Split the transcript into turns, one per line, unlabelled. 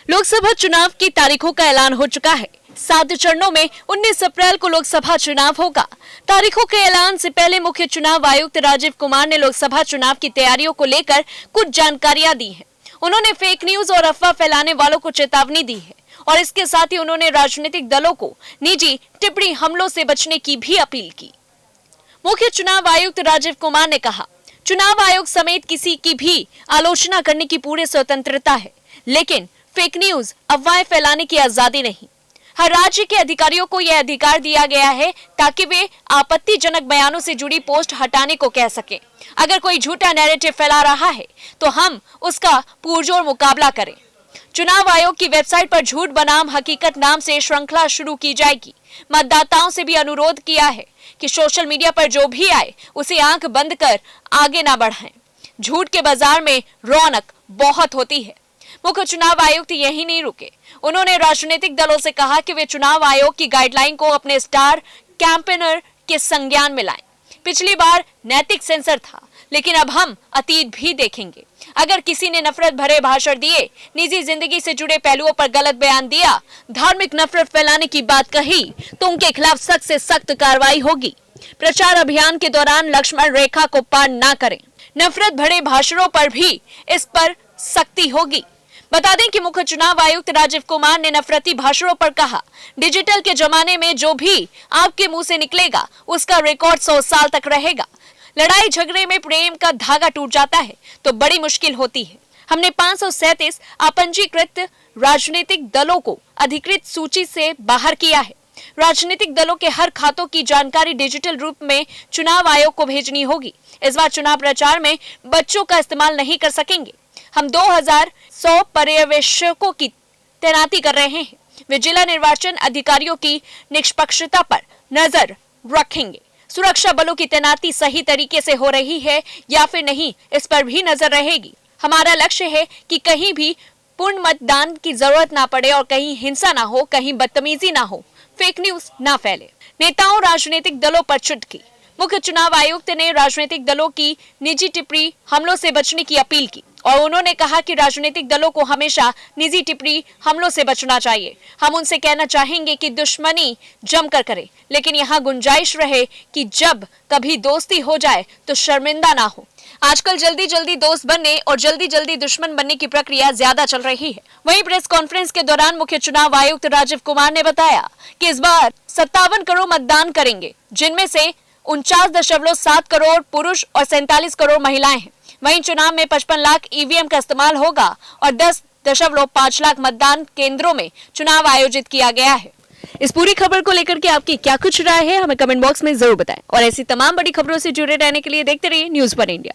लोकसभा चुनाव की तारीखों का ऐलान हो चुका है। 7 चरणों में 19 अप्रैल को लोकसभा चुनाव होगा। तारीखों के ऐलान से पहले मुख्य चुनाव आयुक्त राजीव कुमार ने लोकसभा चुनाव की तैयारियों को लेकर कुछ जानकारियां दी हैं। उन्होंने फेक न्यूज और अफवाह फैलाने वालों को चेतावनी दी है और इसके साथ ही उन्होंने राजनीतिक दलों को निजी टिप्पणी हमलों से बचने की भी अपील की। मुख्य चुनाव आयुक्त राजीव कुमार ने कहा, चुनाव आयोग समेत किसी की भी आलोचना करने की पूरी स्वतंत्रता है, लेकिन फेक न्यूज अफवाहें फैलाने की आजादी नहीं। हर राज्य के अधिकारियों को यह अधिकार दिया गया है ताकि वे आपत्तिजनक बयानों से जुड़ी पोस्ट हटाने को कह सके। अगर कोई झूठा नैरेटिव फैला रहा है तो हम उसका पुरजोर मुकाबला करें। चुनाव आयोग की वेबसाइट पर झूठ बनाम हकीकत नाम से श्रृंखला शुरू की जाएगी। मतदाताओं से भी अनुरोध किया है कि सोशल मीडिया पर जो भी आए उसे आंख बंद कर आगे ना बढ़ाएं। झूठ के बाजार में रौनक बहुत होती है। मुख्य चुनाव आयुक्त यही नहीं रुके। उन्होंने राजनीतिक दलों से कहा कि वे चुनाव आयोग की गाइडलाइन को अपने स्टार कैंपेनर के संज्ञान में लाएं। पिछली बार नैतिक सेंसर था, लेकिन अब हम अतीत भी देखेंगे। अगर किसी ने नफरत भरे भाषण दिए, निजी जिंदगी से जुड़े पहलुओं पर गलत बयान दिया, धार्मिक नफरत फैलाने की बात कही, तो उनके खिलाफ सख्त से सख्त कार्रवाई होगी। प्रचार अभियान के दौरान लक्ष्मण रेखा को पार ना करें। नफरत भरे भाषणों पर भी इस पर सख्ती होगी। बता दें कि मुख्य चुनाव आयुक्त राजीव कुमार ने नफरती भाषणों पर कहा, डिजिटल के जमाने में जो भी आपके मुंह से निकलेगा उसका रिकॉर्ड 100 साल तक रहेगा। लड़ाई झगड़े में प्रेम का धागा टूट जाता है तो बड़ी मुश्किल होती है। हमने 537 अपंजीकृत राजनीतिक दलों को अधिकृत सूची से बाहर किया है। राजनीतिक दलों के हर खातों की जानकारी डिजिटल रूप में चुनाव आयोग को भेजनी होगी। इस बार चुनाव प्रचार में बच्चों का इस्तेमाल नहीं कर सकेंगे। हम 2100 पर्यवेक्षकों की तैनाती कर रहे हैं। वे जिला निर्वाचन अधिकारियों की निष्पक्षता पर नजर रखेंगे। सुरक्षा बलों की तैनाती सही तरीके से हो रही है या फिर नहीं, इस पर भी नजर रहेगी। हमारा लक्ष्य है कि कहीं भी पूर्ण मतदान की जरूरत ना पड़े और कहीं हिंसा ना हो, कहीं बदतमीजी ना हो, फेक न्यूज ना फैले। नेताओं राजनीतिक दलों पर चुटकी। मुख्य चुनाव आयुक्त ने राजनीतिक दलों की निजी टिप्पणी हमलों से बचने की अपील की और उन्होंने कहा कि राजनीतिक दलों को हमेशा निजी टिप्पणी हमलों से बचना चाहिए। हम उनसे कहना चाहेंगे कि दुश्मनी जमकर करें, लेकिन यहाँ गुंजाइश रहे कि जब कभी दोस्ती हो जाए तो शर्मिंदा ना हो। आजकल जल्दी जल्दी दोस्त बनने और जल्दी जल्दी दुश्मन बनने की प्रक्रिया ज्यादा चल रही है। वहीं प्रेस कॉन्फ्रेंस के दौरान मुख्य चुनाव आयुक्त राजीव कुमार ने बताया कि इस बार 57 करोड़ मतदान करेंगे, जिनमें से 49.7 करोड़ पुरुष और 47 करोड़ महिलाएं हैं। वहीं चुनाव में 55 लाख ईवीएम का इस्तेमाल होगा और 10.5 लाख मतदान केंद्रों में चुनाव आयोजित किया गया है। इस पूरी खबर को लेकर के आपकी क्या कुछ राय है, हमें कमेंट बॉक्स में जरूर बताएं और ऐसी तमाम बड़ी खबरों से जुड़े रहने के लिए देखते रहिए न्यूज़ पर इंडिया।